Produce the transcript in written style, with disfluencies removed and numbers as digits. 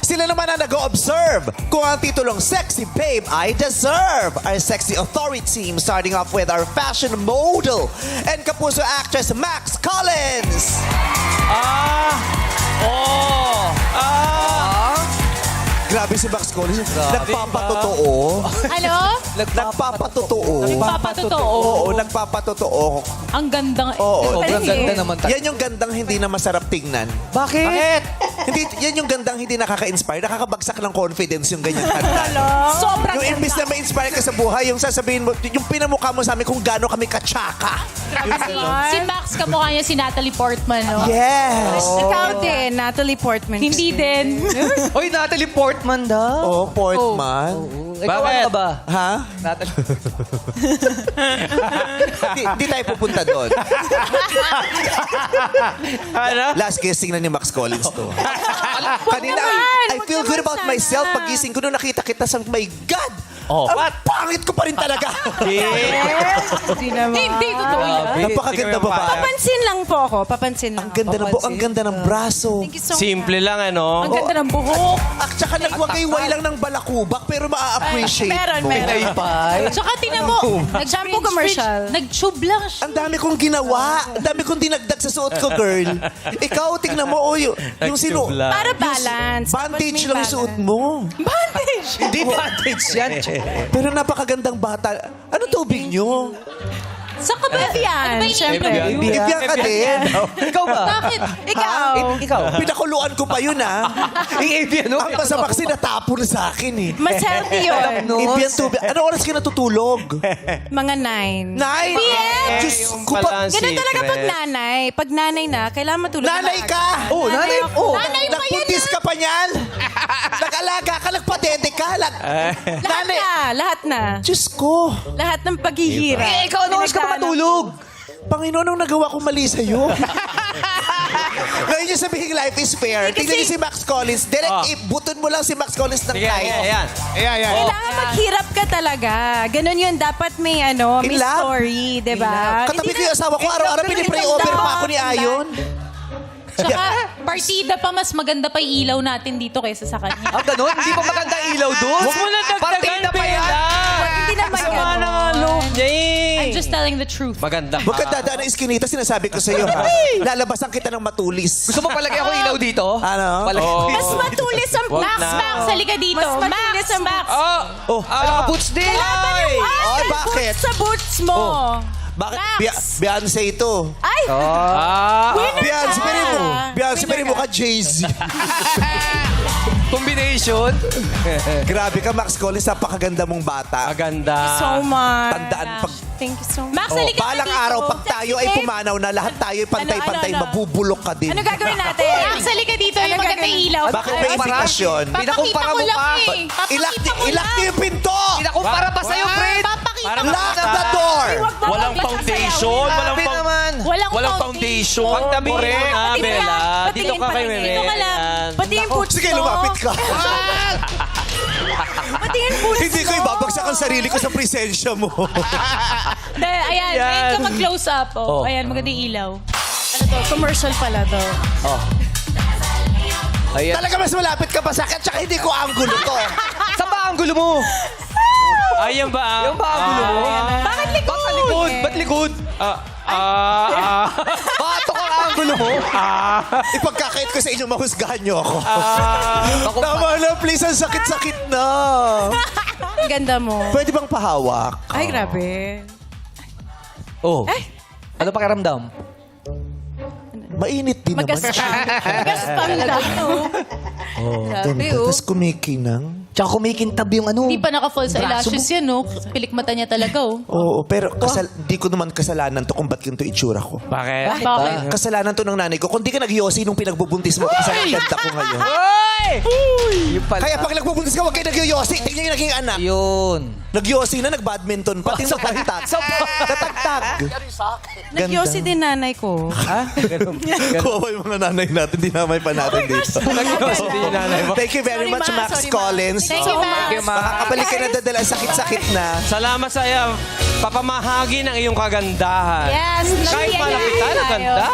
Sila naman ang nag-observe kung ang titulong Sexy Babe I Deserve. Our sexy authority team starting off with our fashion model and kapuso actress Max Collins. Grabe si Max Collins. Nagpapatotoo. Ano? Nagpapatotoo. Papatotoo. Oo, nagpapatotoo. Ang gandang... Oo. Sobrang ganda naman. Yan yung gandang hindi na masarap tingnan. Bakit? Hindi, yan yung gandang hindi nakaka-inspire. Nakakabagsak ng confidence yung ganyan kanta. Sobrang Yung imbis na ma-inspire ka sa buhay, yung sasabihin mo, yung pinamukha mo sa amin kung gaano kami katsaka. Si Max, kamukha niya si Natalie Portman, no? Yes! Ikaw din, Natalie Portman. Hindi din. Oy, Natalie Portman daw. Oh, Portman. Ikaw ano ka ba? Ha? Natalie. Di tayo pupunta doon. Ano? Last guessing na ni Max Collins to. Kanina, I feel good about myself. Pagising ko nung nakita kita sa, my God! Oh, Ang pangit ko pa rin talaga. Hindi naman. Hindi, totoo yan. Napakaganda ba? Papansin lang po ako. Papansin lang. Ang ganda ng ang ganda ng braso. Thank you so much. Simple lang, ano? Ang ganda ng buhok. At saka nagwagay-way lang ng balakubak pero maa-appreciate mo. Meron. Tsaka tinan mo, Shampoo commercial. Nag-tube lang siya. Ang dami kong ginawa. Ang dami kong dinagdag sa suot ko, girl. Ikaw, tingnan mo, oh, yung sino. Para balance. Bandage lang yung suot mo. Hindi bandage yan. Pero napakagandang bata. Ano tubig nyo? Sa ka ba? Evian, Ano ba syempre. Ibyan ka din. Ikaw ba? Bakit? Ikaw. Ikaw. Pinakuluan ko pa yun, ha? Yung Avian, no? Ang masamak sinatapon sa akin, eh. Mas healthy yun. Ibyan tubig. Ano oras ka natutulog? Mga 9. Nine? Diyos ko pa. Ganun talaga pag nanay. Pag nanay na, kailangan matulog. Nanay ka! Oh, nanay. ako. Oh. Nanay pa yan. Nagpuntis ka pa niyan? Nag-alaga ka, nagpadede ka? Lahat na. Lahat na. Diyos ko. Lahat ng paghihirap. Ikaw, ano oras ka ba matulog? Panginoon, anong nagawa kong mali sa'yo? Ngayon yung sabihin life is fair. Tingnan niyo si Max Collins. Direct, buton mo lang si Max Collins ng Sige, kahit. ayan. Kailangan maghirap ka talaga. Ganun yun. Dapat may ano, may In love? story, di ba? Katabi ko yung asawa ko, araw-araw pinipray over pa ako ni Ayon. Tsaka, partida pa, mas maganda pa yung ilaw natin dito kaysa sa kanya. Ah, ganun? Hindi pa maganda ilaw doon? Huwag mo na dagdagan, Partida pa yan. Hindi naman Sama na nga loob niya eh. I'm just telling the truth. Maganda Huwag ka dadaan ng iskinita, sinasabi ko sa'yo, ha? Lalabasan kita ng matulis. Gusto mo palagay ako ilaw dito? Ano? Palagay. Oh. Mas matulis ang Wag Max, na. Max, halika dito. Mas matulis ang Max. Oh! Ano ka, boots din? Ay, Ay, bakit? Sa boots mo. Bakit? Max. Beyonce ito. Ay! Beyonce, pero mo. Beyonce, pero mo ka Jay-Z. Combination? Grabe ka, Max Collins. Napakaganda mong bata. Maganda. So much. Tandaan pag... Thank you so much. Max, Oh, halika na balang dito. araw, pag tayo ay pumanaw na, lahat tayo ay pantay-pantay, Ano? mabubulok ka din. Ano gagawin natin? Max, halika dito. Yung maganda yung ilaw. Bakit may invitation? Papakita Pinakumpara ko mo lang pa. eh. Ilak Papakita ko niyo lang. yung pinto! Pinakumpara pa sa'yo, Fred. Papakita Parang ko Lock lang. the door! Walang foundation. Grabe naman. Walang foundation. Pagtabi Wala. na, Pati Bella. pala. Dito ka kay Patingin, Dito ka lang. Meme. Pati yung boots Sige, mo. lumapit ka. Pati yung boots Hindi ko mo. ibabagsak ang sarili ko sa presensya mo. Ayan, ngayon ka mag-close up. Oh. Ayan, maganda yung ilaw. Ano to? Commercial pala to. Ayan. Talaga mas malapit ka pa sa akin, tsaka hindi ko angulo to. Saan ba ang gulo mo? Ayan ba? Yung ba ang gulo mo? Bakit likod? Ba't likod? Ba't likod? Batok ang gulo mo? Ipagkakait ko sa inyo, mahusgahan niyo ako. Ako, Tama na, please, ang sakit-sakit na. Ang ganda mo. Pwede bang pahawak? Ay, grabe. Oh. Ano pakiramdam? Mainit din naman. Magaspang daw. Grabe, Ganda, oh. tapos kumikinang. Tsaka kumikintab yung ano. Hindi pa naka-fall sa Braso elashes yan, no? Pilik mata niya talaga, oh. Oo, pero di ko naman kasalanan to kung ba't ganito itsura ko. Bakit? Bakit? Kasalanan to ng nanay ko. Kung di ka nag-yosi nung pinagbubuntis mo, kasi ang ganda ko ngayon. Yung pala. Kaya pag nagbubuntis ka, huwag kayo nag-yosi. Tingnan yung naging anak. Yun. Nag-yosi na, nag-badminton. Pati natagtag. Natagtag. Nagyosi din nanay ko. Kuha yung mga nanay natin, dinamay pa natin dito. Hindi yung nanay mo. Thank you very Sorry, much, Ma. Max Sorry, Ma. Collins. Thank you, Max. Makakabalik ka na dadala, sakit-sakit na. Salamat sa iyo. Papamahagi ng iyong kagandahan. Yes. Kahit malapitan, ang ganda.